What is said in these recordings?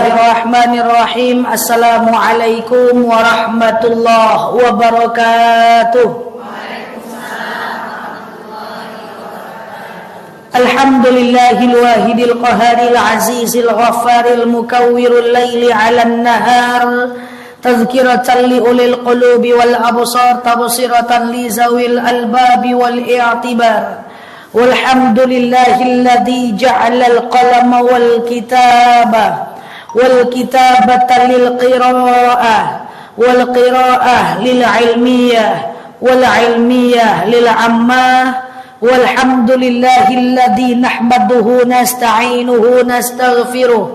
Bismillahirrahmanirrahim. Assalamualaikum warahmatullahi wabarakatuh. Alhamdulillahil wahidil qaharil azizil ghaffaril mukawwirul laili 'alan nahar tadhkiratan li ulil qulubi wal absar tabsiratan li zawil albabi wal i'tibar. Walhamdulillahilladzi ja'alal qalama wal kitabata lil qira'ah wal qira'ah lil ilmiyah wal ilmiyah lil ammah. Walhamdulillahilladzi nahmaduhu nasta'inuhu nastaghfiruh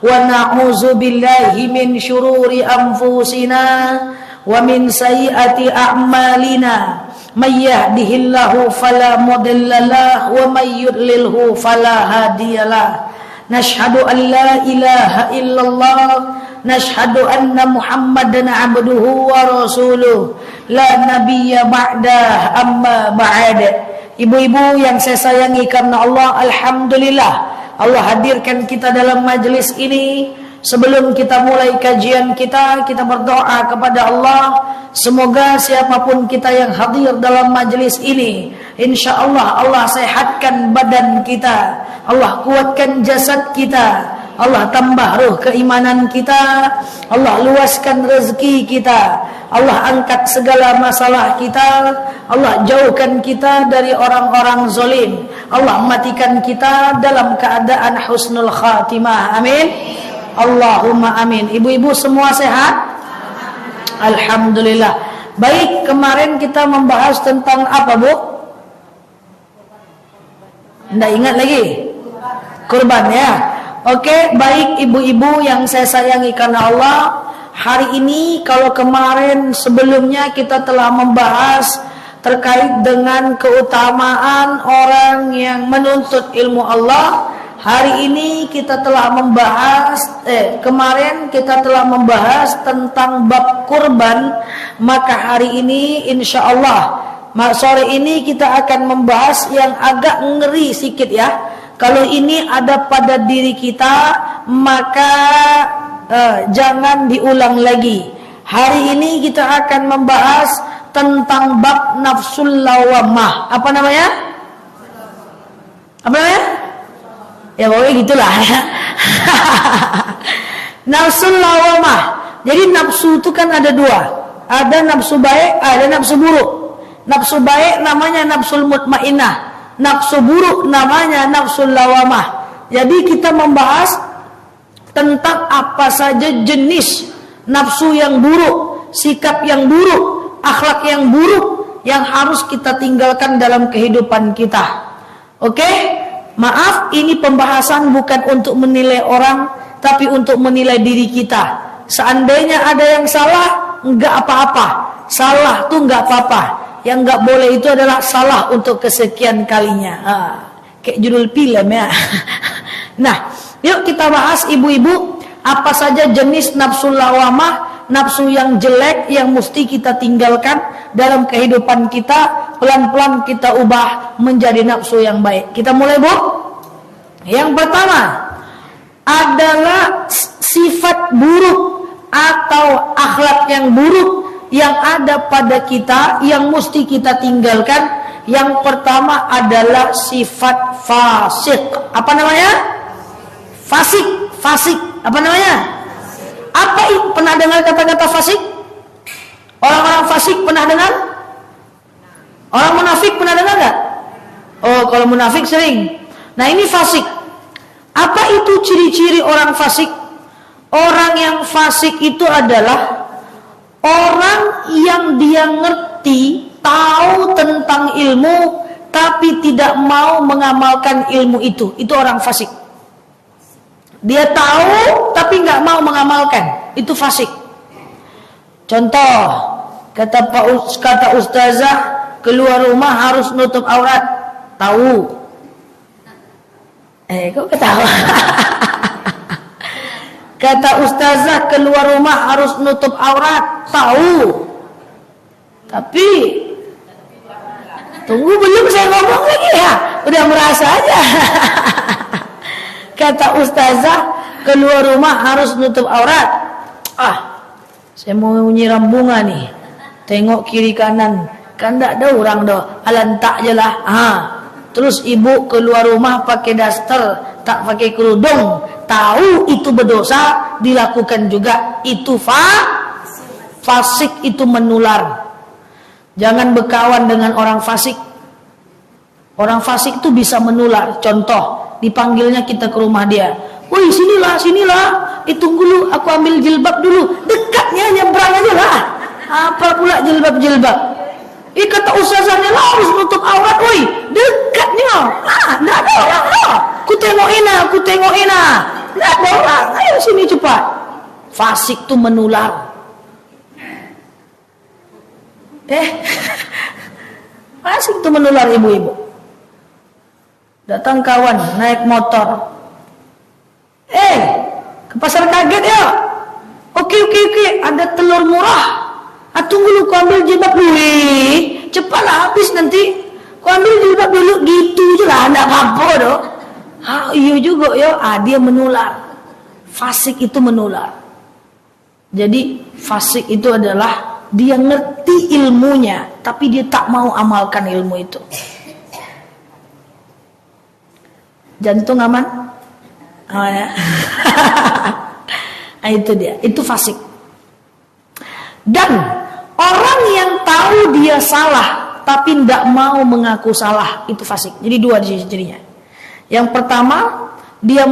wa na'udzu billahi min syururi anfusina wa min sayyiati a'malina. May yahdihillahu fala mudilla lahu wa may yudlilhu fala hadiyalah. Nashhadu an la ilaha illallah, nashhadu anna Muhammadan abduhu wa rasuluh, la nabiyya ba'dah, amma ba'd. Ibu-ibu yang saya sayangi karena Allah, alhamdulillah Allah hadirkan kita dalam majelis ini. Sebelum kita mulai kajian kita berdoa kepada Allah, semoga siapapun kita yang hadir dalam majelis ini, insyaallah Allah sehatkan badan kita, Allah kuatkan jasad kita, Allah tambah ruh keimanan kita, Allah luaskan rezeki kita, Allah angkat segala masalah kita, Allah jauhkan kita dari orang-orang zalim, Allah matikan kita dalam keadaan husnul khatimah. Amin. Allahumma amin. Ibu-ibu semua sehat? Alhamdulillah. Baik, kemarin kita membahas tentang apa, Bu? Nggak ingat lagi? Kurban ya. Oke, baik ibu-ibu yang saya sayangi karena Allah, hari ini kalau kemarin sebelumnya kita telah membahas terkait dengan keutamaan orang yang menuntut ilmu Allah. Hari ini kita telah membahas kemarin kita telah membahas tentang bab kurban. Maka hari ini insyaallah sore ini kita akan membahas yang agak ngeri sedikit ya. Kalau ini ada pada diri kita, maka jangan diulang lagi. Hari ini kita akan membahas tentang bab nafsul lawamah. Apa namanya? Apa namanya? Ya pokoknya gitulah ya. Nafsul lawamah. Jadi nafsu itu kan ada dua. Ada nafsu baik, ada nafsu buruk. Nafsu baik namanya nafsul mutmainnah. Nafsu buruk namanya nafsul lawamah. Jadi kita membahas tentang apa saja jenis nafsu yang buruk, sikap yang buruk, akhlak yang buruk yang harus kita tinggalkan dalam kehidupan kita. Oke? Maaf, ini pembahasan bukan untuk menilai orang, tapi untuk menilai diri kita. Seandainya ada yang salah, enggak apa-apa. Salah tuh enggak apa-apa. Yang enggak boleh itu adalah salah untuk kesekian kalinya. Kayak judul film ya. Nah, yuk kita bahas ibu-ibu, apa saja jenis nafsu lawamah, nafsu yang jelek yang mesti kita tinggalkan dalam kehidupan kita. Pelan-pelan kita ubah menjadi nafsu yang baik. Kita mulai, Bu. Yang pertama adalah sifat buruk atau akhlak yang buruk yang ada pada kita yang mesti kita tinggalkan. Yang pertama adalah sifat fasik. Apa namanya? Fasik. Fasik. Apa namanya? Apa itu? Pernah dengar kata-kata fasik? Orang-orang fasik pernah dengar? Orang munafik pernah dengar nggak? Oh, kalau munafik sering. Nah, ini fasik. Apa itu ciri-ciri orang fasik? Orang yang fasik itu adalah orang yang dia ngerti, tahu tentang ilmu, tapi tidak mau mengamalkan ilmu itu. Itu orang fasik. Dia tahu, tapi nggak mau mengamalkan. Itu fasik. Contoh, kata ustazah, keluar rumah harus nutup aurat. Tahu. Kok ketawa? Kata ustazah keluar rumah harus nutup aurat. Tahu. Tapi tunggu, belum saya ngomong lagi ya. Udah merasa aja. Kata ustazah keluar rumah harus nutup aurat. Saya mau nyiram bunga nih. Tengok kiri kanan, kan tak ada orang dah. Alantak je lah. Terus ibu keluar rumah pakai daster, tak pakai kerudung. Tahu itu berdosa, dilakukan juga. Itu fasik, itu menular. Jangan berkawan dengan orang fasik. Orang fasik itu bisa menular. Contoh, dipanggilnya kita ke rumah dia. Woi, sinilah. Tunggu dulu, aku ambil jilbab dulu. Dekatnya, nyebrang aja lah. Apa pula jilbab? Kata ustazahnya lah harus nutup aurat. Woi, dekatnya. Nggak ada orang lah. Aku tengok ina. Nggak ada orang. Ayo sini cepat. Fasik itu menular. Fasik itu menular ibu-ibu. Datang kawan naik motor. Ke pasar kaget ya. Oke. Ada telur murah. Tunggu dulu, ku ambil jilbab dulu. Cepatlah habis nanti. Ku ambil jilbab dulu. Gitu je lah, enggak apa-apa doh. Iya juga ya. Dia menular. Fasik itu menular. Jadi fasik itu adalah dia ngerti ilmunya, tapi dia tak mau amalkan ilmu itu. Jantung aman? Ya. Itu dia, itu fasik. Dan orang yang tahu dia salah tapi tidak mau mengaku salah, itu fasik. Jadi dua cirinya. Yang pertama, dia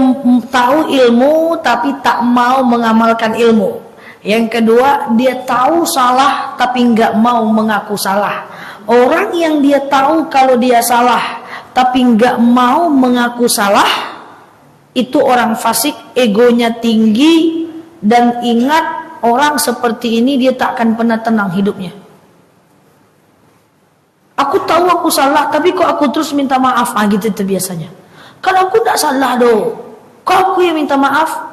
tahu ilmu tapi tak mau mengamalkan ilmu. Yang kedua, dia tahu salah tapi nggak mau mengaku salah. Orang yang dia tahu kalau dia salah tapi nggak mau mengaku salah, itu orang fasik, egonya tinggi. Dan ingat, orang seperti ini dia tak akan pernah tenang hidupnya. Aku tahu aku salah, tapi kok aku terus minta maaf? Gitu itu biasanya. Kan aku tak salah doh, kok aku yang minta maaf?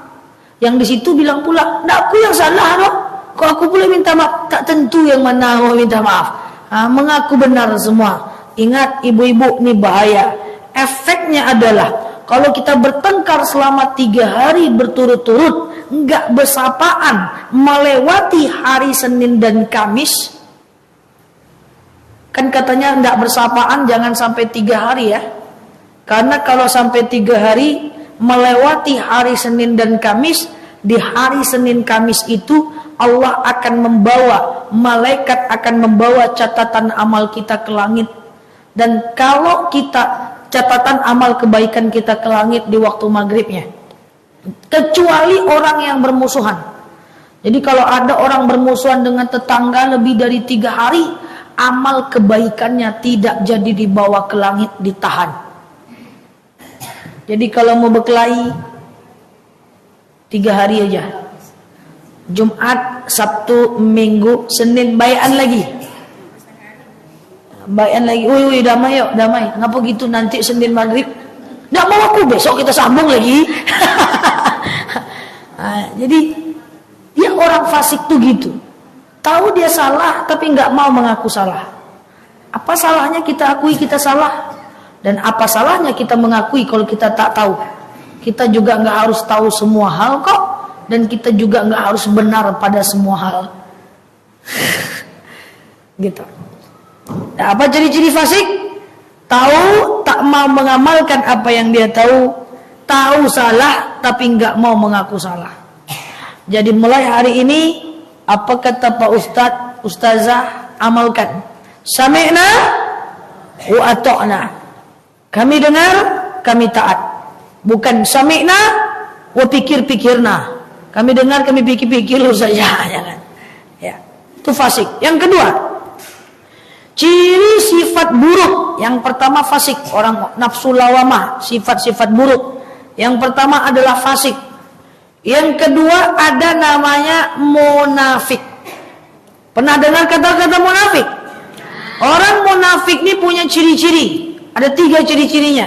Yang di situ bilang pula, ndak aku yang salah doh, kok aku pula minta maaf? Tak tentu yang mana mau minta maaf. Mengaku benar semua. Ingat ibu-ibu, ini bahaya. Efeknya adalah kalau kita bertengkar selama 3 hari berturut-turut, nggak bersapaan, melewati hari Senin dan Kamis. Kan katanya nggak bersapaan jangan sampai 3 hari ya. Karena kalau sampai 3 hari melewati hari Senin dan Kamis, di hari Senin Kamis itu Allah akan membawa, malaikat akan membawa catatan amal kita ke langit. Dan kalau kita catatan amal kebaikan kita ke langit di waktu maghribnya, kecuali orang yang bermusuhan. Jadi kalau ada orang bermusuhan dengan tetangga lebih dari 3 hari, amal kebaikannya tidak jadi dibawa ke langit, ditahan. Jadi kalau mau berkelahi 3 hari aja, Jumat, Sabtu, Minggu, Senin bayan lagi. Woi, damai yuk, damai. Ngapa gitu nanti Senin maghrib? Nggak mau aku, besok kita sambung lagi. Jadi dia orang fasik tuh gitu. Tahu dia salah tapi nggak mau mengaku salah. Apa salahnya kita akui kita salah? Dan apa salahnya kita mengakui kalau kita tak tahu? Kita juga nggak harus tahu semua hal kok. Dan kita juga nggak harus benar pada semua hal. Gitu. Nah, apa ciri-ciri fasik? Tahu, tak mau mengamalkan apa yang dia tahu. Tahu salah, tapi nggak mau mengaku salah. Jadi mulai hari ini, apa kata Pak Ustadz, Ustazah, amalkan. Sami'na wa ata'na. Kami dengar, kami taat. Bukan sami'na wa pikir-pikirna. Kami dengar, kami pikir-pikir saja. Jangan. Ya, itu fasik. Yang kedua, ciri sifat buruk. Yang pertama fasik, orang nafsu lawamah, sifat-sifat buruk. Yang pertama adalah fasik. Yang kedua ada namanya munafik. Pernah dengar kata-kata munafik? Orang munafik ini punya ciri-ciri. Ada 3 ciri-cirinya.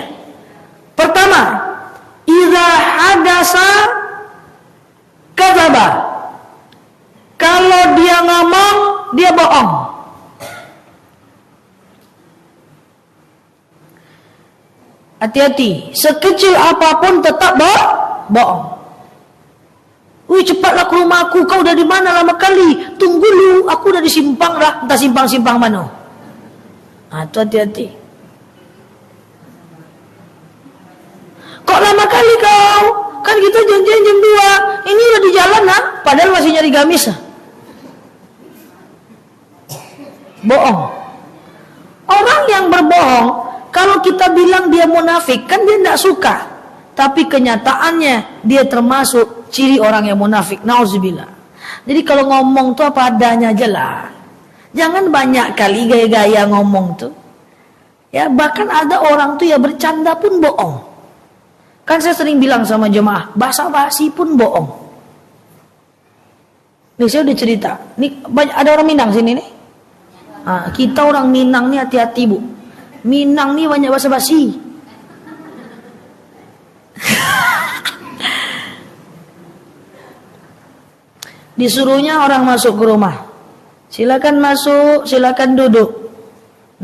Pertama, idza hadasa kadzaba. Kalau dia ngomong, dia bohong. Hati-hati, sekecil apapun tetap bohong. Wih, cepatlah ke rumahku, kau udah di mana lama kali? Tunggu lu, aku udah di simpang dah. Entah simpang-simpang mana. Nah, itu hati-hati. Kok lama kali kau? Kan kita janjian jam 2. Ini udah di jalan lah, padahal masih nyari gamis. Bohong. Orang yang berbohong, kalau kita bilang dia munafik, kan dia tidak suka. Tapi kenyataannya dia termasuk ciri orang yang munafik. Nauzubillah. Jadi kalau ngomong tuh apa adanya aja lah. Jangan banyak kali gaya-gaya ngomong tuh. Ya, bahkan ada orang tuh ya bercanda pun bohong. Kan saya sering bilang sama jemaah, basa-basi pun bohong. Nih saya udah cerita. Nih ada orang Minang sini nih. Nah, kita orang Minang nih hati-hati bu. Minang nih banyak basa-basi. Disuruhnya orang masuk ke rumah. Silakan masuk, silakan duduk.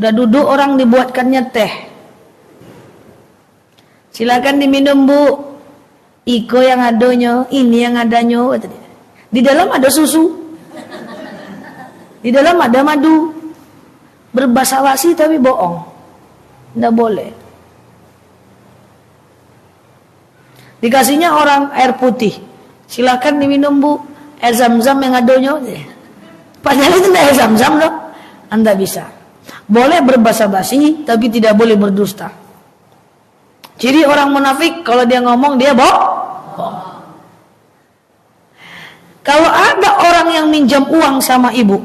Udah duduk orang dibuatkannya teh. Silakan diminum bu. Iko yang adanya, ini yang adanya. Di dalam ada susu. Di dalam ada madu. Berbasa-basi tapi bohong. Tidak boleh. Dikasihnya orang air putih. Silakan diminum bu. Air zam-zam yang adanya. Padahal itu tidak air zam-zam loh. Anda bisa. Boleh berbasa-basi tapi tidak boleh berdusta. Ciri orang munafik kalau dia ngomong dia bohong. Kalau ada orang yang minjam uang sama ibu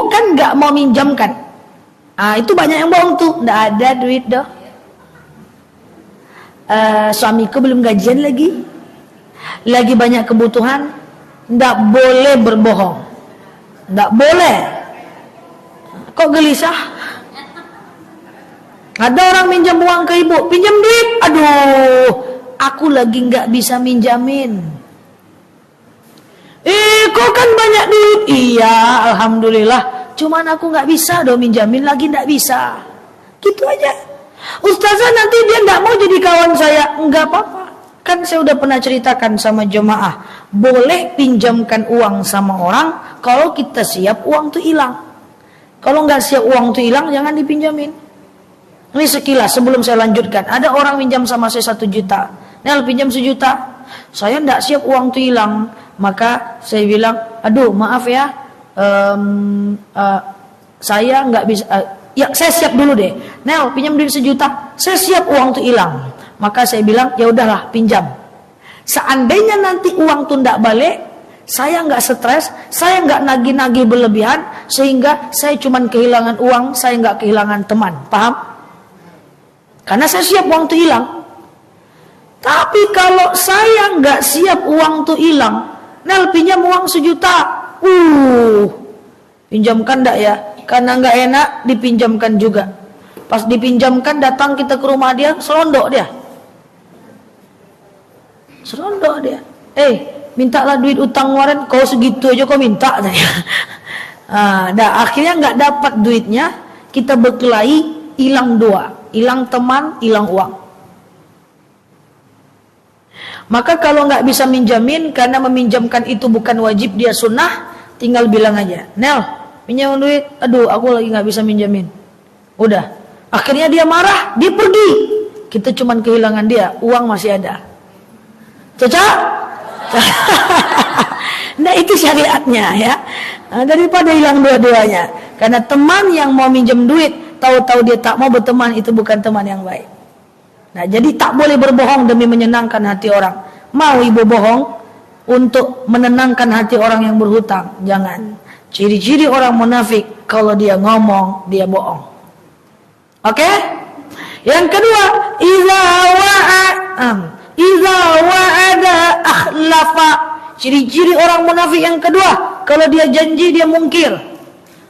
kan nggak mau minjamkan. Itu banyak yang bohong tuh. Nggak ada duit dah. Suamiku belum gajian lagi banyak kebutuhan. Nggak boleh berbohong. Nggak boleh. Kok gelisah? Ada orang minjam uang ke ibu, pinjam duit. Aduh, aku lagi nggak bisa minjamin. Kok kan banyak duit? Iya, alhamdulillah. Cuman aku nggak bisa dong minjamin lagi, nggak bisa. Gitu aja. Ustazah nanti dia nggak mau jadi kawan saya. Nggak apa-apa. Kan saya udah pernah ceritakan sama jemaah, boleh pinjamkan uang sama orang kalau kita siap uang tuh hilang. Kalau nggak siap uang tuh hilang, jangan dipinjamin. Ini sekilas sebelum saya lanjutkan. Ada orang pinjam sama saya 1 juta. Nel pinjam 1 juta. Saya nggak siap uang tuh hilang. Maka saya bilang, aduh maaf ya, saya nggak bisa. Ya saya siap dulu deh. Nel pinjam duit 1 juta. Saya siap uang tuh hilang. Maka saya bilang, ya udahlah pinjam. Seandainya nanti uang tuh ndak balik, saya nggak stres, saya nggak nagih-nagih berlebihan, sehingga saya cuman kehilangan uang, saya nggak kehilangan teman. Paham? Karena saya siap uang tuh hilang. Tapi kalau saya nggak siap uang tuh hilang, Nel pinjam uang 1 juta. Pinjamkan ndak ya? Karena nggak enak dipinjamkan juga. Pas dipinjamkan datang kita ke rumah dia, selondok dia. Serondok dia. Mintalah duit utang kemarin, kau segitu aja kau minta. Akhirnya nggak dapat duitnya, kita berkelahi, hilang 2, hilang teman, hilang uang. Maka kalau nggak bisa minjamin, karena meminjamkan itu bukan wajib, dia sunnah, tinggal bilang aja, Nel, pinjam duit, aduh aku lagi nggak bisa minjamin. Udah, akhirnya dia marah, dia pergi. Kita cuman kehilangan dia, uang masih ada. Cocok? Nah itu syariatnya ya. Daripada hilang dua-duanya. Karena teman yang mau minjem duit, tahu-tahu dia tak mau berteman, itu bukan teman yang baik. Nah jadi tak boleh berbohong demi menyenangkan hati orang. Mau ibu bohong untuk menenangkan hati orang yang berhutang? Jangan. Ciri-ciri orang munafik, kalau dia ngomong, dia bohong. Oke? Yang kedua, Iza wa'ada akhlafa. Ciri-ciri orang munafik yang kedua, kalau dia janji dia mungkir.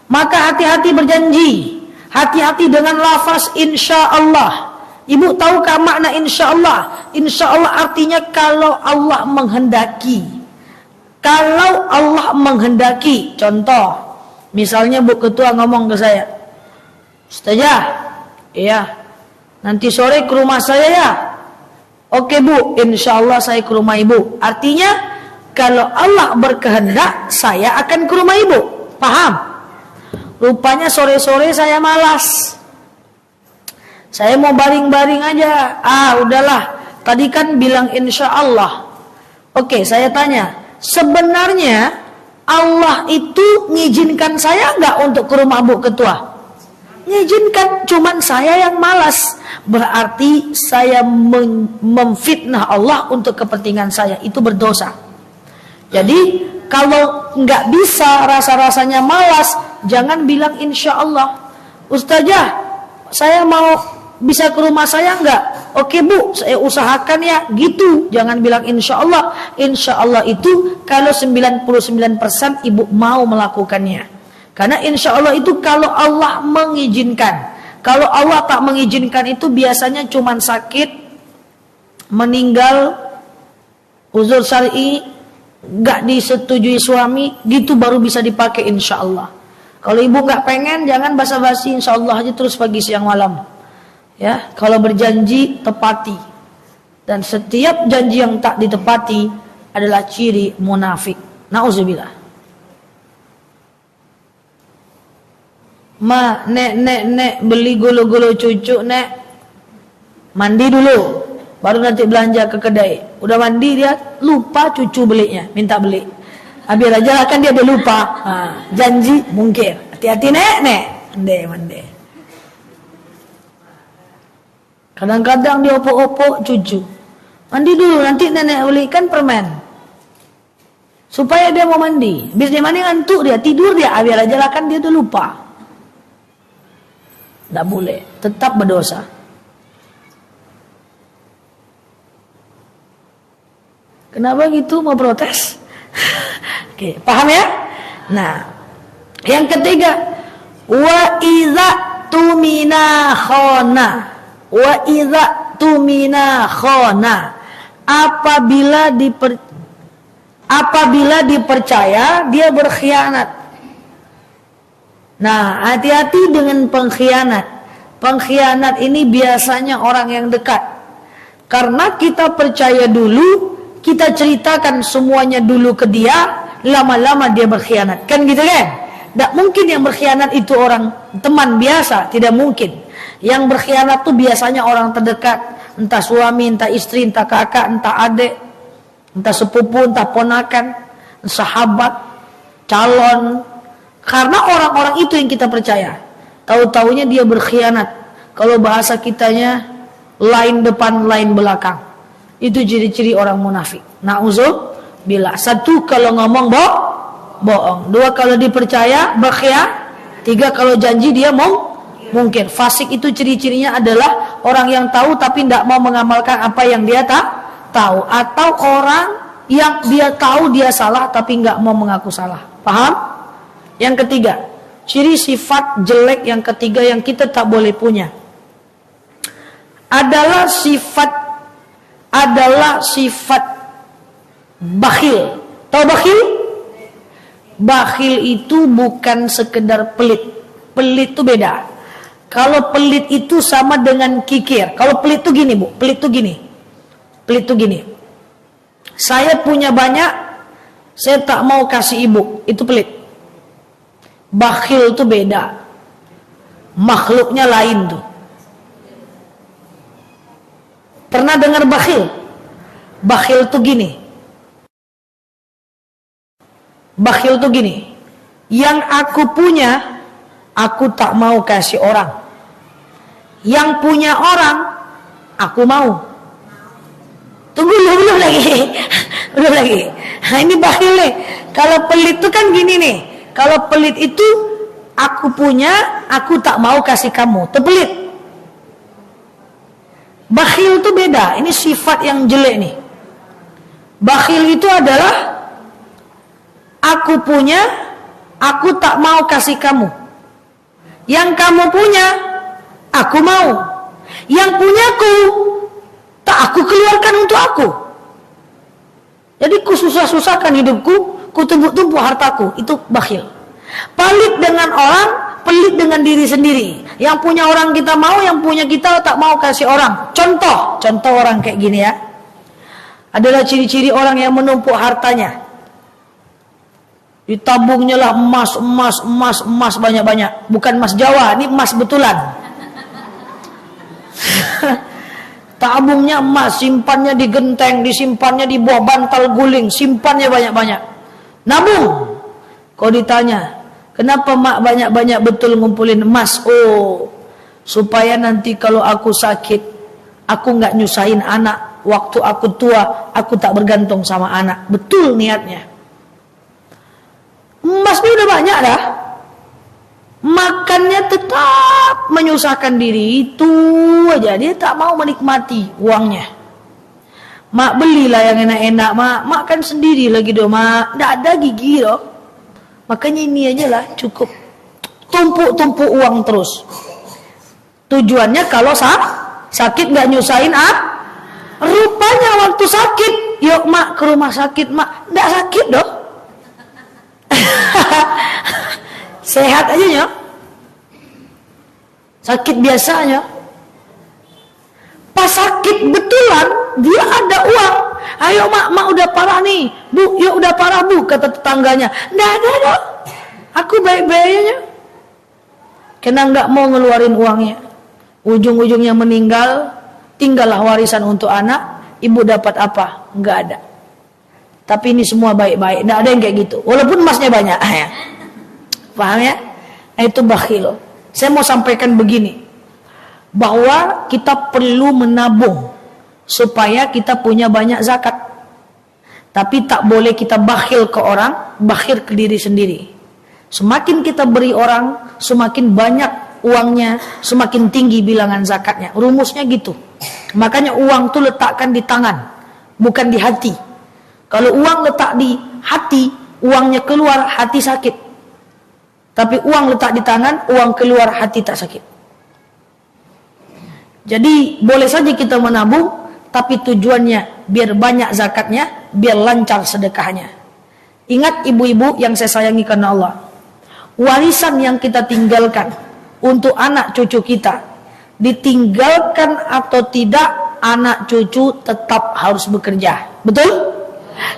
Maka hati-hati berjanji. Hati-hati dengan lafaz insyaallah. Ibu tahukah makna insyaallah? Insyaallah artinya kalau Allah menghendaki. Kalau Allah menghendaki. Contoh, misalnya Bu Ketua ngomong ke saya, Ustazah, iya, nanti sore ke rumah saya ya. Oke Bu, insya Allah saya ke rumah ibu. Artinya kalau Allah berkehendak saya akan ke rumah ibu. Paham? Rupanya sore-sore saya malas. Saya mau baring-baring aja. Udahlah. Tadi kan bilang insya Allah. Oke, saya tanya. Sebenarnya Allah itu ngizinkan saya nggak untuk ke rumah Bu Ketua? Ngizinkan, cuman saya yang malas. Berarti saya memfitnah Allah untuk kepentingan saya. Itu berdosa. Jadi kalau nggak bisa, rasa-rasanya malas, jangan bilang insya Allah. Ustazah, saya mau bisa ke rumah saya nggak? Oke Bu, saya usahakan ya. Gitu, jangan bilang insya Allah. Insya Allah itu kalau 99% ibu mau melakukannya. Karena insya Allah itu kalau Allah mengizinkan. Kalau Allah tak mengizinkan itu biasanya cuma sakit, meninggal, uzur syar'i, gak disetujui suami, gitu baru bisa dipakai insya Allah. Kalau ibu gak pengen, jangan basa-basi, insya Allah aja terus pagi siang malam. Ya, kalau berjanji tepati. Dan setiap janji yang tak ditepati adalah ciri munafik. Nauzubillah. Nek beli golo-golo cucu nek, mandi dulu baru nanti belanja ke kedai. Udah mandi dia lupa cucu belinya, minta beli. Habis aja kan dia lupa. Janji mungkin. Hati-hati nek. Mande. Kadang-kadang dia opok-opok cucu. Mandi dulu nanti nenek belikan permen. Supaya dia mau mandi. Habis dia mandi ngantuk dia, tidur dia. Habis aja kan dia tuh lupa. Tidak boleh, tetap berdosa. Kenapa gitu, mau protes? Oke, paham ya? Nah, yang ketiga, wa iza tumina khona. Wa iza tumina khona. Apabila dipercaya dia berkhianat. Nah, hati-hati dengan pengkhianat. Pengkhianat ini biasanya orang yang dekat. Karena kita percaya dulu, kita ceritakan semuanya dulu ke dia, lama-lama dia berkhianat. Kan gitu kan? Tidak mungkin yang berkhianat itu orang teman biasa, tidak mungkin. Yang berkhianat itu biasanya orang terdekat, entah suami, entah istri, entah kakak, entah adik, entah sepupu, entah ponakan, sahabat, calon. Karena orang-orang itu yang kita percaya. Tahu-taunya dia berkhianat. Kalau bahasa kitanya, lain depan, lain belakang. Itu ciri-ciri orang munafik. Na'udzubillah. 1, kalau ngomong bohong. 2, kalau dipercaya berkhianat. 3, kalau janji dia mungkin. Fasik itu ciri-cirinya adalah orang yang tahu tapi tidak mau mengamalkan apa yang dia tahu. Atau orang yang dia tahu dia salah tapi tidak mau mengaku salah. Paham? Yang ketiga, ciri sifat jelek yang ketiga yang kita tak boleh punya adalah sifat bakhil. Tahu bakhil? Bakhil itu bukan sekedar pelit. Pelit itu beda. Kalau pelit itu sama dengan kikir. Kalau pelit itu gini, Bu. Pelit itu gini. Saya punya banyak, saya tak mau kasih ibu. Itu pelit. Bakhil itu beda. Makhluknya lain tuh. Pernah dengar bakhil? Bakhil itu gini. Bakhil itu gini. Yang aku punya, aku tak mau kasih orang. Yang punya orang, aku mau. Tunggu belum lagi. Belum lagi. Nah, ini bakhil nih. Kalau pelit itu kan gini nih. Kalau pelit itu aku punya, aku tak mau kasih kamu. Itu pelit. Bakhil itu beda. Ini sifat yang jelek nih. Bakhil itu adalah aku punya, aku tak mau kasih kamu. Yang kamu punya, aku mau. Yang punyaku, tak aku keluarkan untuk aku. Jadi ku susah-susahkan hidupku, ku tumpuk-tumpuk hartaku. Itu bakhil. Pelit dengan orang, pelit dengan diri sendiri. Yang punya orang kita mau, yang punya kita tak mau kasih orang. Contoh orang kayak gini ya. Adalah ciri-ciri orang yang menumpuk hartanya. Ditabungnya lah emas banyak-banyak. Bukan emas Jawa, ini emas betulan. Tabungnya emas, simpannya di genteng, disimpannya di bawah bantal guling, simpannya banyak-banyak. Nabung. Kau ditanya, kenapa mak banyak-banyak betul ngumpulin emas? Oh, supaya nanti kalau aku sakit, aku nggak nyusahin anak. Waktu aku tua, aku tak bergantung sama anak. Betul niatnya. Emasnya udah banyak dah. Makannya tetap menyusahkan diri. Itu aja, dia tak mau menikmati uangnya. Mak belilah yang enak-enak, mak. Makan sendiri lagi doh, mak. Nggak ada gigi doh. Makanya ini aja lah cukup. Tumpuk-tumpuk uang terus. Tujuannya kalau sakit nggak nyusahin Rupanya waktu sakit, yuk mak ke rumah sakit, mak. Nggak sakit doh. Sehat aja ya. Sakit biasanya. Pas sakit betulan, dia ada uang. Ayo mak udah parah nih. Bu, yuk udah parah bu, kata tetangganya. Nggak ada dong. Aku baik-baik aja. Karena nggak mau ngeluarin uangnya. Ujung-ujungnya meninggal, tinggallah warisan untuk anak. Ibu dapat apa? Nggak ada. Tapi ini semua baik-baik. Nggak ada yang kayak gitu. Walaupun emasnya banyak. Paham ya? Itu bakhil. Saya mau sampaikan begini. Bahwa kita perlu menabung. Supaya kita punya banyak zakat. Tapi tak boleh kita bakhil ke orang. Bakhil ke diri sendiri. Semakin kita beri orang, semakin banyak uangnya, semakin tinggi bilangan zakatnya. Rumusnya gitu. Makanya uang tuh letakkan di tangan. Bukan di hati. Kalau uang letak di hati, uangnya keluar, hati sakit. Tapi uang letak di tangan, uang keluar, hati tak sakit. Jadi boleh saja kita menabung, tapi tujuannya biar banyak zakatnya, biar lancar sedekahnya. Ingat ibu-ibu yang saya sayangi karena Allah. Warisan yang kita tinggalkan untuk anak cucu kita, ditinggalkan atau tidak, anak cucu tetap harus bekerja. Betul?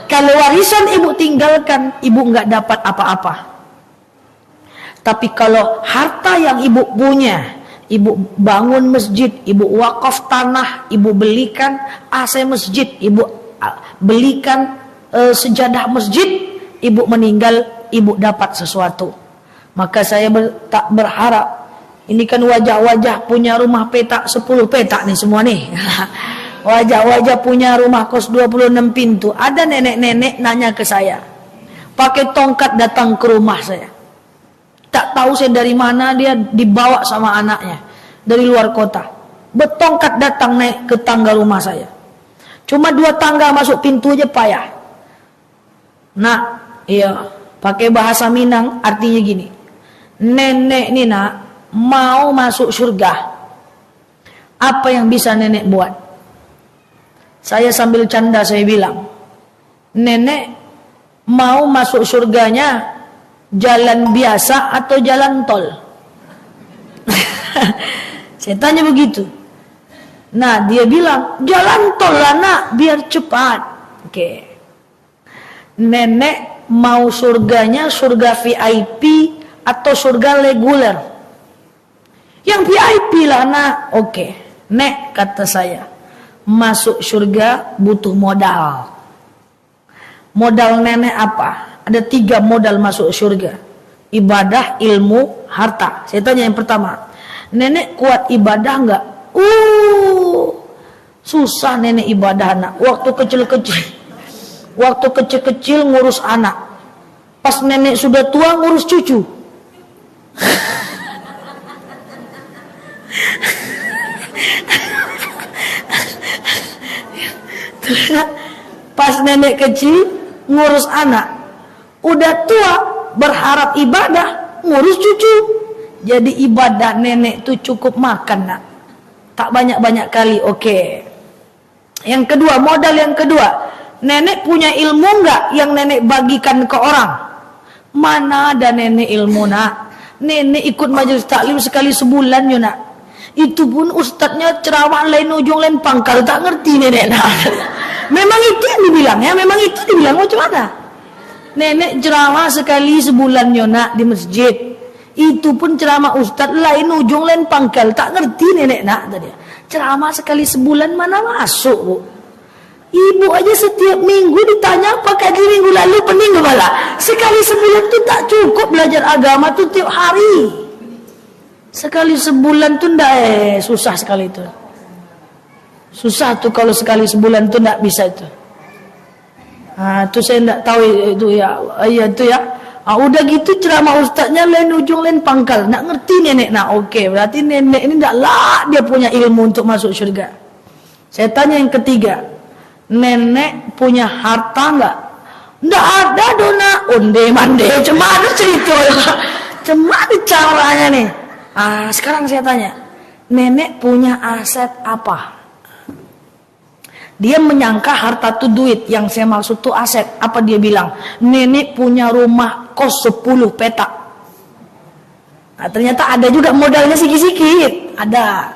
Kalau warisan ibu tinggalkan, ibu nggak dapat apa-apa. Tapi kalau harta yang ibu punya, ibu bangun masjid, ibu wakaf tanah, ibu belikan AC masjid, ibu belikan sejadah masjid, ibu meninggal, ibu dapat sesuatu. Maka saya tak berharap. Ini kan wajah-wajah punya rumah petak 10 petak nih semua nih. Wajah-wajah punya rumah kos 26 pintu. Ada nenek-nenek nanya ke saya. Pakai tongkat datang ke rumah saya. Tak tahu saya dari mana, dia dibawa sama anaknya dari luar kota. Bertongkat datang naik ke tangga rumah saya. Cuma 2 tangga masuk pintu aja payah. Nak, iya, pakai bahasa Minang artinya gini. Nenek nih nak mau masuk surga. Apa yang bisa nenek buat? Saya sambil canda saya bilang, nenek mau masuk surganya jalan biasa atau jalan tol? Saya tanya begitu. Nah dia bilang jalan tol lah nak, biar cepat. Oke. Nenek mau surganya surga VIP atau surga reguler? Yang VIP lah nak. Oke. Nek kata saya, masuk surga butuh modal. Modal nenek apa? Ada 3 modal masuk surga. Ibadah, ilmu, harta. Saya tanya yang pertama. Nenek kuat ibadah enggak? Susah nenek ibadah anak. Waktu kecil-kecil ngurus anak. Pas nenek sudah tua ngurus cucu. Pas nenek kecil ngurus anak. Udah tua berharap ibadah, ngurus cucu. Jadi ibadah nenek itu cukup makan nak. Tak banyak-banyak kali. Oke. Yang kedua, modal yang kedua. Nenek punya ilmu enggak yang nenek bagikan ke orang? Mana ada nenek ilmu nak? Nenek ikut majelis taklim sekali sebulan yo nak. Itu pun ustadznya ceramah lain ujung lain pangkal, tak ngerti nenek nak. Memang itu yang dibilang ya, memang itu dibilang macam mana? Nenek ceramah sekali sebulan nak di masjid. Itu pun ceramah ustaz lain ujung lain pangkal. Tak ngerti nenek nak tadi. Ceramah sekali sebulan mana masuk, Bu? Ibu aja setiap minggu ditanya apa kaji minggu lalu pening kepala. Sekali sebulan tuh tak cukup belajar agama tuh tiap hari. Sekali sebulan tuh ndak susah sekali itu. Susah tuh kalau sekali sebulan tuh ndak bisa itu. Tuh saya ndak tahu itu ya. Iya tuh ya. Udah gitu ceramah ustaznya lain ujung lain pangkal. Ndak ngerti nenek. Nah oke, berarti nenek ini ndak lah dia punya ilmu untuk masuk surga. Saya tanya yang ketiga. Nenek punya harta enggak? Enggak ada dona. Onde mande. Cemana cerita? Cemana caranya nih? Sekarang saya tanya. Nenek punya aset apa? Dia menyangka harta itu duit. Yang saya maksud itu aset. Apa dia bilang? Nenek punya rumah kos 10 petak. Ternyata ada juga modalnya sikit-sikit. Ada.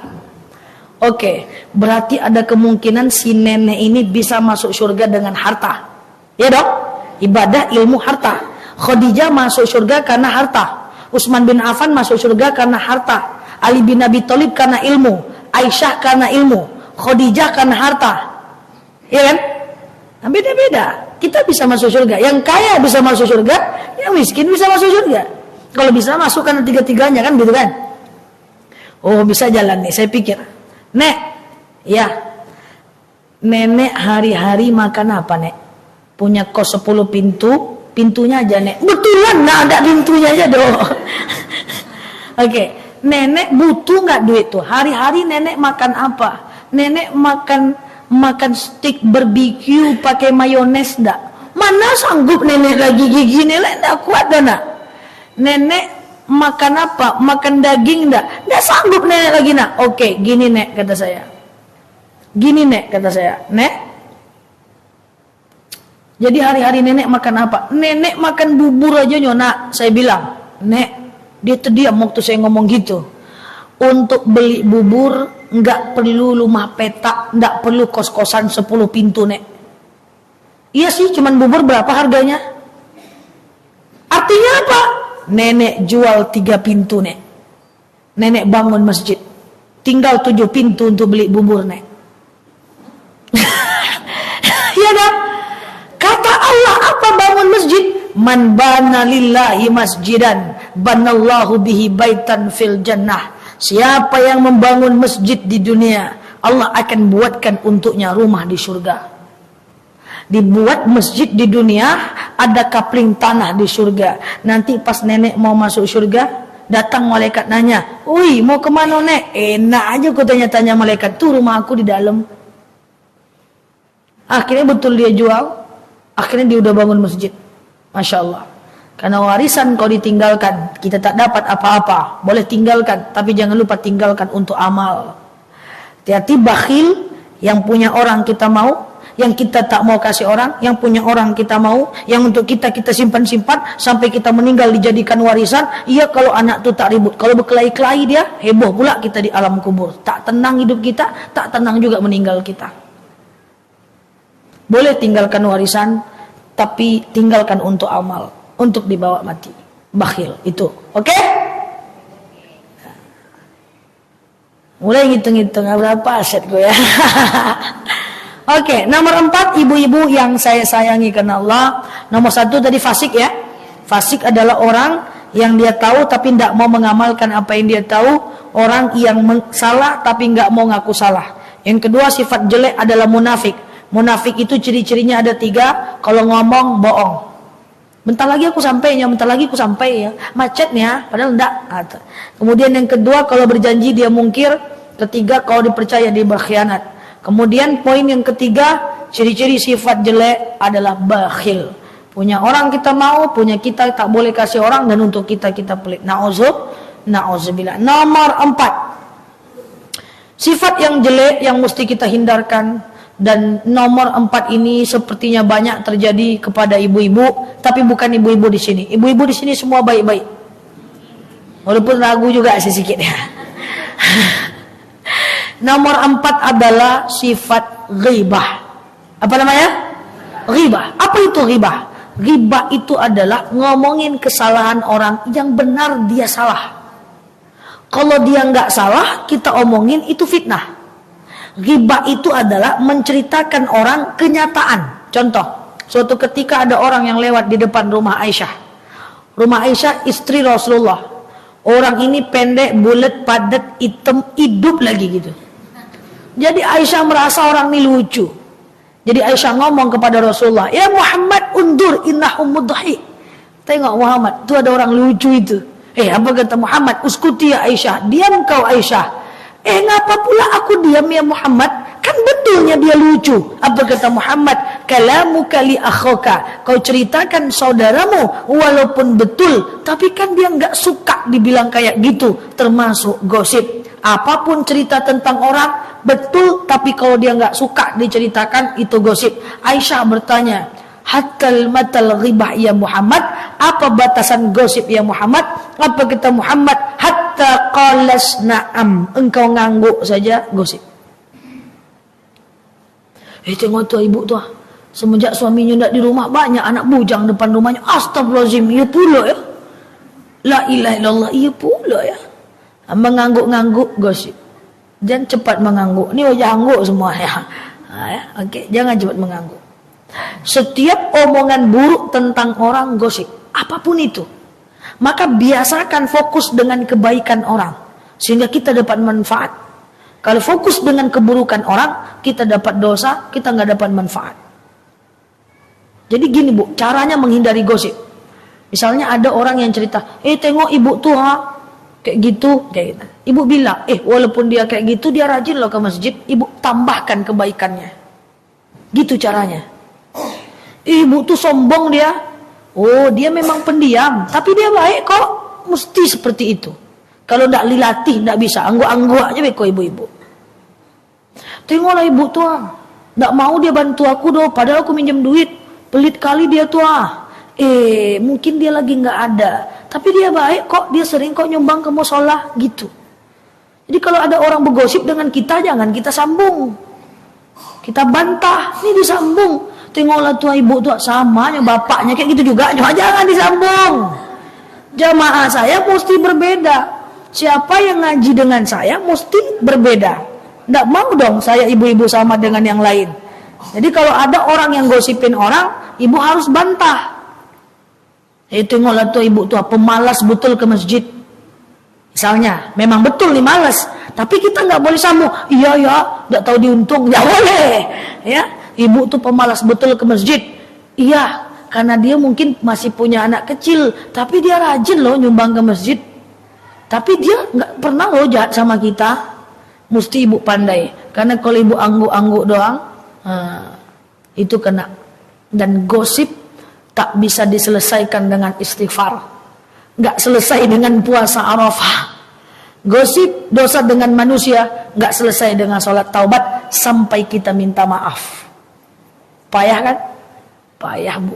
Oke, berarti ada kemungkinan si nenek ini bisa masuk surga dengan harta. Ya dong? Ibadah, ilmu, harta. Khadijah masuk surga karena harta. Utsman bin Affan masuk surga karena harta. Ali bin Abi Thalib karena ilmu. Aisyah karena ilmu. Khadijah karena harta. Ya kan? Nah, beda-beda. Kita bisa masuk surga. Yang kaya bisa masuk surga, yang miskin bisa masuk surga. Kalau bisa masuk karena tiga-tiganya kan gitu kan? Oh, bisa jalan nih, saya pikir. Nek, ya, nenek hari-hari makan apa, Nek? Punya kos 10 pintu, pintunya aja, Nek. Betulan, nggak ada pintunya aja dong. Oke, nenek butuh nggak duit tuh? Hari-hari nenek makan apa? Nenek makan steak barbecue pakai mayones nggak? Mana sanggup nenek lagi gigi nenek nggak kuat dah nak. Nenek makan apa? Makan daging enggak? Enggak sanggup nenek lagi nak. Oke, gini Nek kata saya. Gini Nek kata saya. Nek. Jadi hari-hari nenek makan apa? Nenek makan bubur aja nyona. Saya bilang, Nek, dia terdiam waktu saya ngomong gitu. Untuk beli bubur enggak perlu rumah petak, enggak perlu kos-kosan 10 pintu, Nek. Iya sih, cuman bubur berapa harganya? Artinya apa? Nenek jual 3 pintu, Nek. Nenek bangun masjid. Tinggal 7 pintu untuk beli bubur, Nek. Ya kan? Kata Allah apa bangun masjid? Man bana lillahi masjidan banallahu bihi baitan fil jannah. Siapa yang membangun masjid di dunia, Allah akan buatkan untuknya rumah di surga. Dibuat masjid di dunia, ada kapling tanah di surga. Nanti pas nenek mau masuk surga, datang malaikat nanya, "Ui, mau kemana, Nek?" Enak aja aku tanya-tanya malaikat, tuh rumah aku di dalam. Akhirnya betul dia jual, akhirnya dia udah bangun masjid. Masya Allah. Karena warisan kau ditinggalkan, kita tak dapat apa-apa. Boleh tinggalkan, tapi jangan lupa tinggalkan untuk amal. Hati-hati bakhil, yang punya orang kita mau, yang kita tak mau kasih orang, yang punya orang kita mau, yang untuk kita simpan-simpan sampai kita meninggal dijadikan warisan. Iya kalau anak tuh tak ribut, kalau berkelahi-kelahi dia heboh pula kita di alam kubur. Tak tenang hidup kita, tak tenang juga meninggal kita. Boleh tinggalkan warisan, tapi tinggalkan untuk amal, untuk dibawa mati. Bakhil itu, oke? Mulai ngitung-ngitung berapa aset gue ya. Oke, nomor 4, ibu-ibu yang saya sayangi karena Allah. Nomor 1 tadi fasik ya. Fasik adalah orang yang dia tahu tapi tidak mau mengamalkan apa yang dia tahu. Orang yang salah tapi nggak mau ngaku salah. Yang kedua, sifat jelek adalah munafik. Munafik itu ciri-cirinya ada 3. Kalau ngomong bohong. Bentar lagi aku sampai ya, macetnya, padahal enggak. Kemudian yang kedua, kalau berjanji dia mungkir. Ketiga, kalau dipercaya dia berkhianat. Kemudian poin yang ketiga, ciri-ciri sifat jelek adalah bakhil. Punya orang kita mau, punya kita tak boleh kasih orang, dan untuk kita pelit. Na'udzubillah. Nomor 4, sifat yang jelek yang mesti kita hindarkan. Dan nomor 4 ini sepertinya banyak terjadi kepada ibu-ibu, tapi bukan ibu-ibu di sini. Ibu-ibu di sini semua baik-baik. Walaupun ragu juga sedikit ya. Nomor 4 adalah sifat ghibah. Apa namanya? Ghibah. Apa itu ghibah? Ghibah itu adalah ngomongin kesalahan orang yang benar dia salah. Kalau dia nggak salah, kita omongin itu fitnah. Ghibah itu adalah menceritakan orang kenyataan. Contoh, suatu ketika ada orang yang lewat di depan rumah Aisyah. Rumah Aisyah istri Rasulullah. Orang ini pendek, bulat, padat, hitam, hidup lagi gitu. Jadi Aisyah merasa orang ini lucu. Jadi Aisyah ngomong kepada Rasulullah, "Ya Muhammad, undur innahu mudhi." Tengok Muhammad, itu ada orang lucu itu. Apa kata Muhammad? "Uskuti ya Aisyah." Diam kau Aisyah. Ngapa pula aku diam ya Muhammad? Kan betulnya dia lucu. Apa kata Muhammad? "Kalamuka li akhaka." Kau ceritakan saudaramu walaupun betul, tapi kan dia enggak suka dibilang kayak gitu, termasuk gosip. Apapun cerita tentang orang betul, tapi kalau dia enggak suka diceritakan itu gosip. Aisyah bertanya, "Hatal matal ghibah ya Muhammad?" Apa batasan gosip ya Muhammad? Apa kata Muhammad? "Hatta qalas na'am." Engkau ngangguk saja gosip. Tengok tuh ibu tuh, semenjak suaminya tidak di rumah, banyak anak bujang depan rumahnya. Astagfirullahaladzim, iya pula ya. La ilaha illallah, iya pula ya. Mengangguk-ngangguk gosip. Jangan cepat mengangguk. Ini wajah angguk semua ya. Okey, jangan cepat mengangguk. Setiap omongan buruk tentang orang gosip, apapun itu, maka biasakan fokus dengan kebaikan orang, sehingga kita dapat manfaat. Kalau fokus dengan keburukan orang, kita dapat dosa, kita nggak dapat manfaat. Jadi gini Bu, caranya menghindari gosip. Misalnya ada orang yang cerita, tengok ibu tuh kayak gitu, kayak gitu. Ibu bilang, walaupun dia kayak gitu, dia rajin loh ke masjid. Ibu tambahkan kebaikannya. Gitu caranya. Ibu tuh sombong dia. Dia memang pendiam, tapi dia baik kok. Mesti seperti itu. Kalau tidak dilatih, tidak bisa. Angguk-angguk aja beko ibu-ibu. Tengoklah ibu tuh, tidak mau dia bantu aku doh. Padahal aku minjem duit. Pelit kali dia tuh. Mungkin dia lagi nggak ada. Tapi dia baik kok. Dia sering kok nyumbang ke musola gitu. Jadi kalau ada orang bergosip dengan kita, jangan kita sambung. Kita bantah. Ini disambung. Tengoklah tuh ibu tuh samanya bapaknya kayak gitu juga. Jangan disambung. Jamaah saya mesti berbeda. Siapa yang ngaji dengan saya mesti berbeda. Nggak mau dong saya ibu-ibu sama dengan yang lain. Jadi kalau ada orang yang gosipin orang, ibu harus bantah. Tengoklah tuh ibu tuh pemalas betul ke masjid. Misalnya, memang betul nih malas, tapi kita nggak boleh sambung. Iya ya, nggak tahu diuntung, nggak boleh. Ya, ibu tuh pemalas betul ke masjid. Iya, karena dia mungkin masih punya anak kecil, tapi dia rajin loh nyumbang ke masjid. Tapi dia nggak pernah loh jahat sama kita. Mesti ibu pandai, karena kalau ibu angguk-angguk doang, itu kena. Dan gosip tak bisa diselesaikan dengan istighfar. Nggak selesai dengan puasa Arafah. Gosip dosa dengan manusia nggak selesai dengan sholat taubat sampai kita minta maaf. Payah kan? Payah Bu.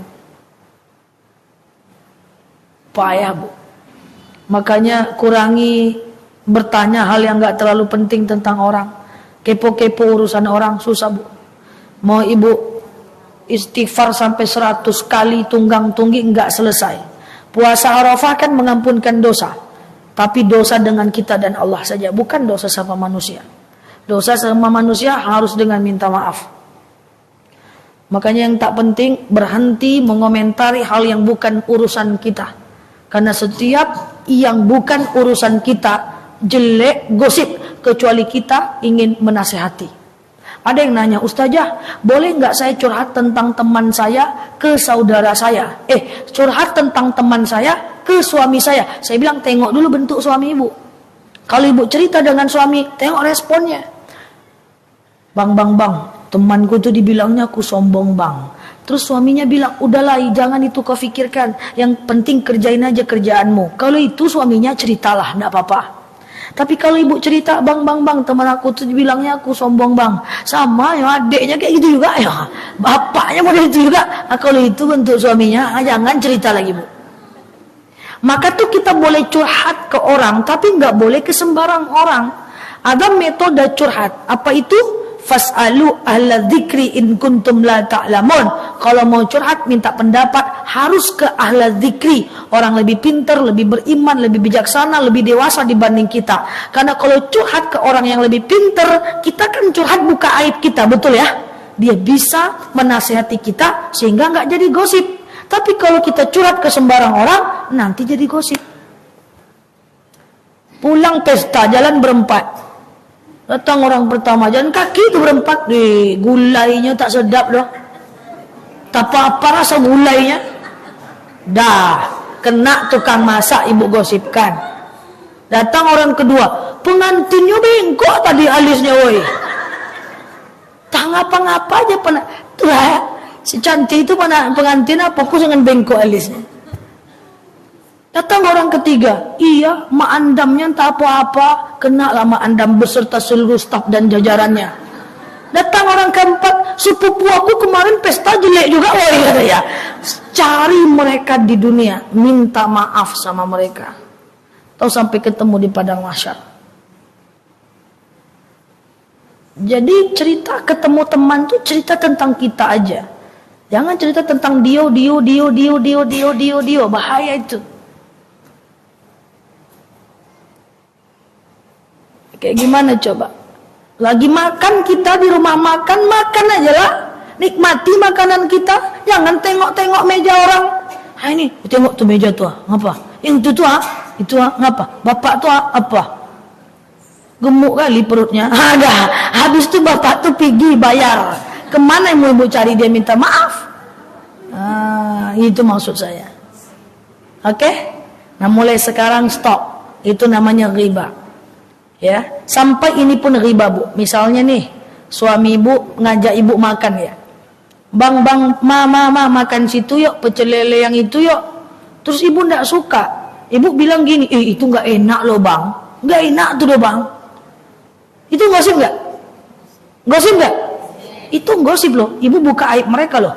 Payah Bu. Makanya kurangi bertanya hal yang nggak terlalu penting tentang orang. Kepo-kepo urusan orang susah Bu. Mau ibu istighfar sampai 100 kali tunggang-tunggi nggak selesai. Puasa Arafah kan mengampunkan dosa, tapi dosa dengan kita dan Allah saja, bukan dosa sama manusia. Dosa sama manusia harus dengan minta maaf. Makanya yang tak penting berhenti mengomentari hal yang bukan urusan kita. Karena setiap yang bukan urusan kita jelek, gosip, kecuali kita ingin menasehati. Ada yang nanya, "Ustazah, boleh nggak saya curhat tentang teman saya ke saudara saya? Curhat tentang teman saya ke suami saya." Saya bilang, tengok dulu bentuk suami ibu. Kalau ibu cerita dengan suami, tengok responnya. Bang, temanku tuh dibilangnya aku sombong bang. Terus suaminya bilang, udahlah jangan itu kau pikirkan. Yang penting kerjain aja kerjaanmu. Kalau itu suaminya ceritalah, enggak apa-apa. Tapi kalau ibu cerita, bang, teman aku tuh bilangnya aku sombong bang. Sama ya adiknya kayak gitu juga ya. Bapaknya model itu juga. Kalau itu bentuk suaminya, jangan cerita lagi Bu. Maka tuh kita boleh curhat ke orang, tapi nggak boleh ke sembarang orang. Ada metode curhat. Apa itu? fas'alu ahla dzikri in kuntum la ta'lamun. Kalau mau curhat, minta pendapat, harus ke ahla dzikri, orang lebih pintar, lebih beriman, lebih bijaksana, lebih dewasa dibanding kita. Karena kalau curhat ke orang yang lebih pintar, kita kan curhat buka aib kita, betul ya? Dia bisa menasihati kita sehingga nggak jadi gosip. Tapi kalau kita curhat ke sembarang orang, nanti jadi gosip. Pulang pesta, jalan berempat. Datang orang pertama, jalan kaki itu berempat. Gulainya tak sedap loh. Tak apa-apa rasa gulainya. Dah, kena tukang masak ibu gosipkan. Datang orang kedua, pengantinnya bengkok tadi alisnya woi. Tak ngapa-ngapa aja pernah. Tuh ya, si cantik itu pengantin apa? Fokus dengan bengkok alisnya. Datang orang ketiga, iya, mak andamnya tak apa-apa, kena lah mak andam beserta seluruh staf dan jajarannya. Datang orang keempat, sepupu aku kemarin pesta jelek juga, woi kata ya. Cari mereka di dunia, minta maaf sama mereka. Tahu sampai ketemu di padang mahsyar. Jadi cerita ketemu teman tuh cerita tentang kita aja. Jangan cerita tentang dia, bahaya itu. Kayak gimana coba? Lagi makan kita di rumah makan aja lah. Nikmati makanan kita, jangan tengok-tengok meja orang. Ah ini, tengok tuh meja tuh, ngapa? Yang itu ngapa? Bapak tuh apa? Gemuk kali perutnya. Ada. Habis itu bapak tuh pergi bayar. Kemana ibu cari dia minta maaf? Itu maksud saya. Oke? Nah mulai sekarang stop. Itu namanya riba. Ya, sampai ini pun riba bu. Misalnya nih, suami ibu ngajak ibu makan ya. Bang, mama makan situ yuk, pecel lele yang itu yuk. Terus ibu ndak suka. Ibu bilang gini, itu nggak enak loh bang. Nggak enak tuh loh bang. Itu gosip nggak? Gosip nggak? Itu gosip loh. Ibu buka aib mereka loh.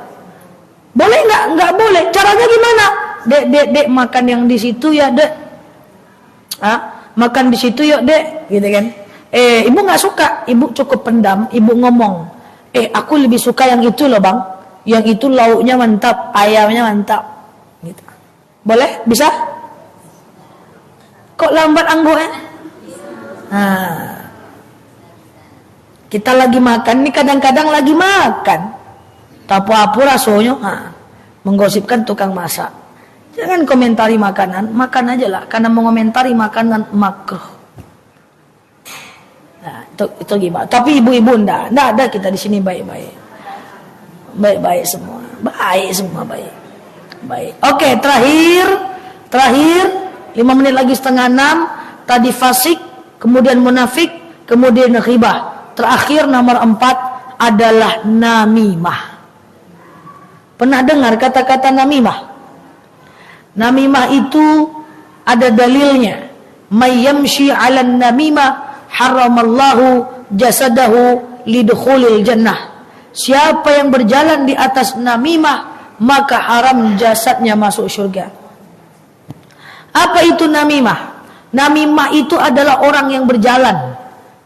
Boleh nggak? Nggak boleh. Caranya gimana? Dek makan yang di situ ya dek. Makan di situ yuk dek, gitu kan? Ibu nggak suka. Ibu cukup pendam. Ibu ngomong, aku lebih suka yang itu loh bang. Yang itu lauknya mantap, ayamnya mantap. Gitu. Boleh? Bisa? Kok lambat anggotnya? Kita lagi makan nih, kadang-kadang lagi makan. Tapu-apu rasanya, menggosipkan tukang masak. Jangan komentari makanan, makan aja lah. Karena mengomentari makanan makruh. Nah, itu gimana? Tapi ibu-ibu ndak ada kita di sini baik-baik. Baik-baik semua. Baik semua baik. Baik. Oke, terakhir 5 menit lagi 5:30. Tadi fasik, kemudian munafik, kemudian ghibah. Terakhir nomor 4 adalah namimah. Pernah dengar kata-kata namimah? Namimah itu ada dalilnya. May yamshi 'alan namimah haramallahu jasadahu lidukhulil jannah. Siapa yang berjalan di atas namimah, maka haram jasadnya masuk surga. Apa itu namimah? Namimah itu adalah orang yang berjalan.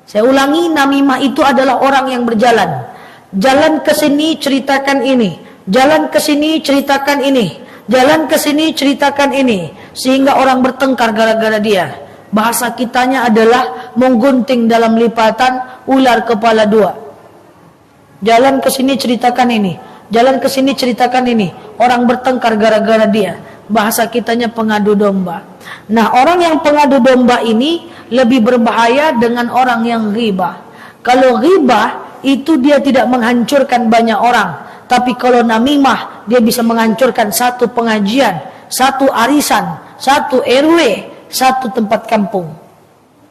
Saya ulangi, namimah itu adalah orang yang berjalan. Jalan ke sini ceritakan ini, jalan ke sini ceritakan ini, jalan ke sini ceritakan ini, sehingga orang bertengkar gara-gara dia. Bahasa kitanya adalah menggunting dalam lipatan ular kepala 2. Jalan ke sini ceritakan ini, jalan ke sini ceritakan ini, orang bertengkar gara-gara dia. Bahasa kitanya pengadu domba. Nah, orang yang pengadu domba ini lebih berbahaya dengan orang yang ghibah. Kalau ghibah itu dia tidak menghancurkan banyak orang, tapi kalau namimah dia bisa menghancurkan satu pengajian, satu arisan, satu RW, satu tempat kampung.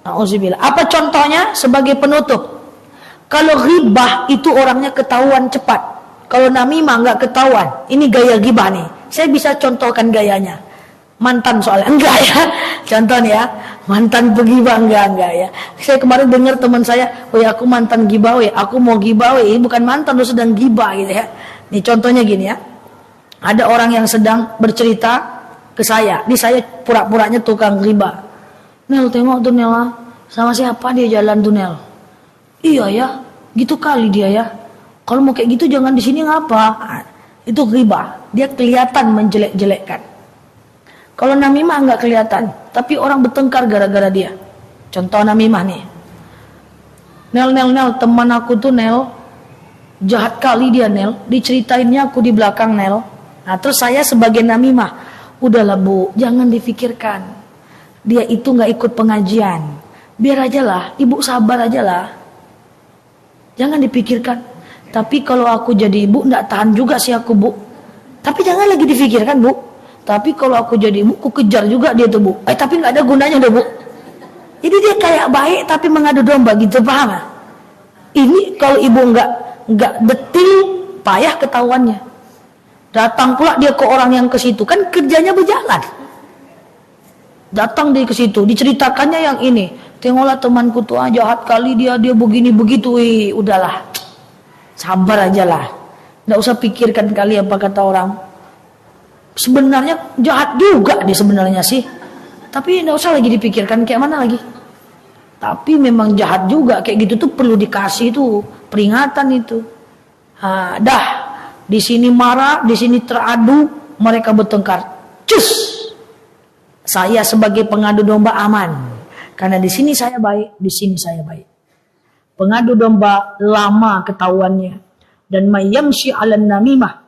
Nauzubillah. Apa contohnya sebagai penutup? Kalau ghibah itu orangnya ketahuan cepat. Kalau namimah nggak ketahuan. Ini gaya ghibah nih. Saya bisa contohkan gayanya. Mantan soalnya enggak ya. Contohnya ya, mantan penggibah enggak ya. Saya kemarin dengar teman saya, aku mantan gibah, aku mau gibah, ini bukan mantan, lu sedang gibah gitu ya. Nih contohnya gini ya. Ada orang yang sedang bercerita ke saya. Ini saya pura-puranya tukang gibah. Nel, tengok tuh Nel, sama siapa dia jalan tuh Nel? Iya ya, gitu kali dia ya. Kalau mau kayak gitu jangan di sini ngapa? Nah, itu riba. Dia kelihatan menjelek-jelekkan. Kalau namimah nggak kelihatan, tapi orang bertengkar gara-gara dia. Contoh namimah nih. Nel, teman aku tuh Nel, jahat kali dia Nel, diceritainnya aku di belakang Nel. Nah terus saya sebagai namimah, udahlah Bu, jangan difikirkan. Dia itu nggak ikut pengajian. Biar aja lah, Ibu sabar aja lah. Jangan dipikirkan. Tapi kalau aku jadi ibu, nggak tahan juga sih aku Bu. Tapi jangan lagi difikirkan Bu. Tapi kalau aku jadi ibu, aku kejar juga dia tuh Bu. Tapi nggak ada gunanya deh Bu. Jadi dia kayak baik tapi mengadu domba gitu, paham gak? Ini kalau ibu nggak detil, payah ketahuannya. Datang pula dia ke orang yang ke situ, kan kerjanya berjalan. Datang dia ke situ, diceritakannya yang ini. Tengoklah temanku tuh jahat kali dia begini begitu. Udahlah, sabar aja lah. Nggak usah pikirkan kali apa kata orang. Sebenarnya jahat juga dia sebenarnya sih. Tapi nggak usah lagi dipikirkan kayak mana lagi. Tapi memang jahat juga kayak gitu tuh perlu dikasih tuh peringatan itu. Dah di sini marah, di sini teradu, mereka bertengkar. Cus, saya sebagai pengadu domba aman karena di sini saya baik, di sini saya baik. Pengadu domba lama ketahuannya. Dan mayyamshi 'alan namimah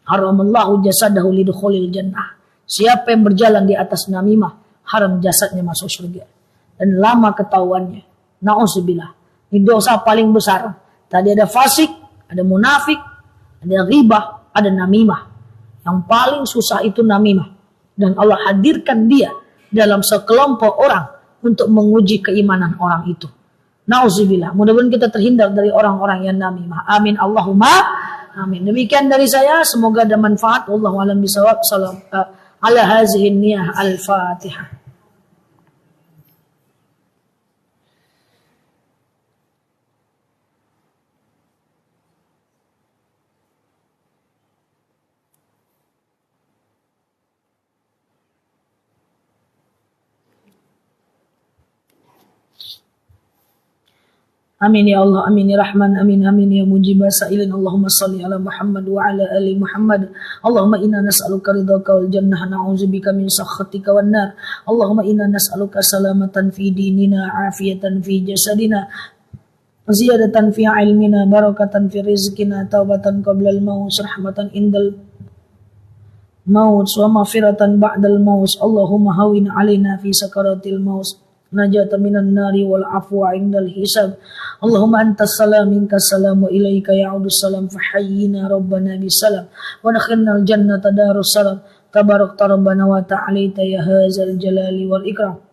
haramallahu jasadahu lidukhulil jannah. Siapa yang berjalan di atas namimah, haram jasadnya masuk surga. Dan lama ketahuannya. Na'udzubillah. Ini dosa paling besar. Tadi ada fasik, ada munafik, ada ghibah, ada namimah. Yang paling susah itu namimah. Dan Allah hadirkan dia dalam sekelompok orang untuk menguji keimanan orang itu. Na'udzubillah. Mudah-mudahan kita terhindar dari orang-orang yang namimah. Amin. Allahumma amin. Demikian dari saya. Semoga ada manfaat. Wallahu a'lam bishawab. Salam ala hazihi niyah al-Fatihah. Amin ya Allah, amin ya Rahman, amin amin ya mujibah sa'ilin. Allahumma salli ala Muhammad wa ala ali Muhammad. Allahumma inna nas'aluka ridhaka wal jannah, na'udzubika min sakhatika wan nar. Allahumma inna nas'aluka salamatan fi dinina, afiyatan fi jasadina, ziyadatan fi ilmina, barakatan fi rizqina, taubatan qabla al-maut, rahmatan indal maut, wa maghfiratan ba'dal maut. Allahumma hawin alaina fi sakaratil maut, najatan minan nari wal afwa indal hisab. Allahumma antas salam minkas salam wa ilaika ya'udus salam fahayyina rabbana bisalam wa nakhilna al jannata darus salam tabarakta rabbana wa ta'alaita ya hazal jalali wal ikram.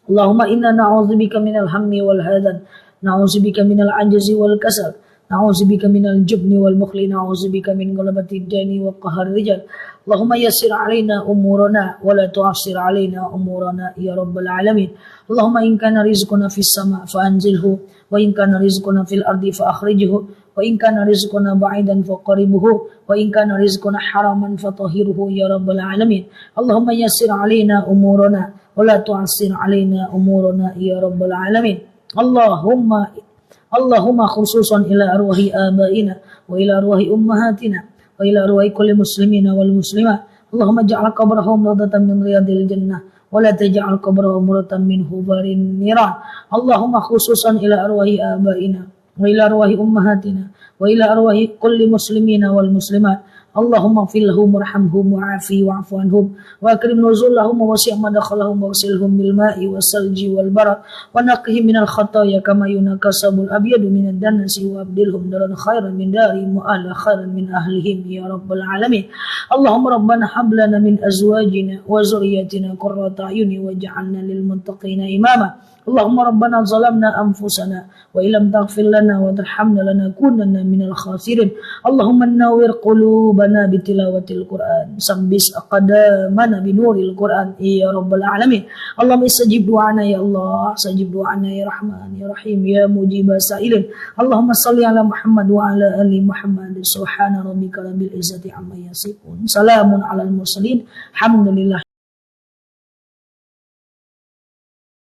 Allahumma inna na'udzubika minal hammi wal hadan, na'udzubika minal ajzi wal kasal, na'udzubika minal jubni wal bukhli, na'udzubika min ghalabati dani wa qahar rijal. Allahumma yassir alaina umurana wa la tu'assir alaina umurana ya rabbal alamin. Allahumma in kana rizquna fis sama' fa anzilhu wa in kana rizquna fil ardi fa akhrijhu wa in kana rizquna ba'idan fa qaribhu wa in kana rizquna haraman fa tahhirhu ya rabbal alamin. Allahumma yassir alaina umurana wa la tu'assir alaina umurana ya rabbal alamin. Allahumma khususan ila arwahi abaina wa ila arwahi ummahatina wa ila arwahi kulli muslimina wal muslimat. Allahumma ja'al qabrahum rawdatan min riyadil jannah wa la taj'al qabrahum muratan min hubarin niran. Allahumma khususan ila arwahi abaina wa ila arwahi ummahatina wa ila arwahi kulli muslimina wal muslimat. Allahumma fil lahum warhamhum wa'afi wa'fu anhum wa akrim nuzulahum wa wasi' madkhalahum wa ghsilhum bil ma'i was-salji wal barad wa naqqihim minal khataaya kama yunakkasabul abyadu minad danasi wa abdilhum daran khairan min darihim wa ahla khairan min ahlihim ya rabbal alamin. Allahumma rabbana hab lana min azwajina wa zurriyyatina qurrata a'yuni waj'alna lil muttaqina imama. Allahumma rabbana zalamna anfusana wa illam taghfir lana wa tarhamna lanakunanna minal khasirin. Allahumma nawwir qulubana bitilawatil Qur'an, sabbis aqdamana binuril Qur'an ya rabbal alamin. Allahumma istajib du'ana ya Allah, istajib du'ana ya Rahman ya Rahim ya mujibah sa'ilin. Allahumma salli ala Muhammad wa ala ali Muhammad. Subhana rabbika rabbil izzati amma yasifun, salamun alal mursalin, alhamdulillah.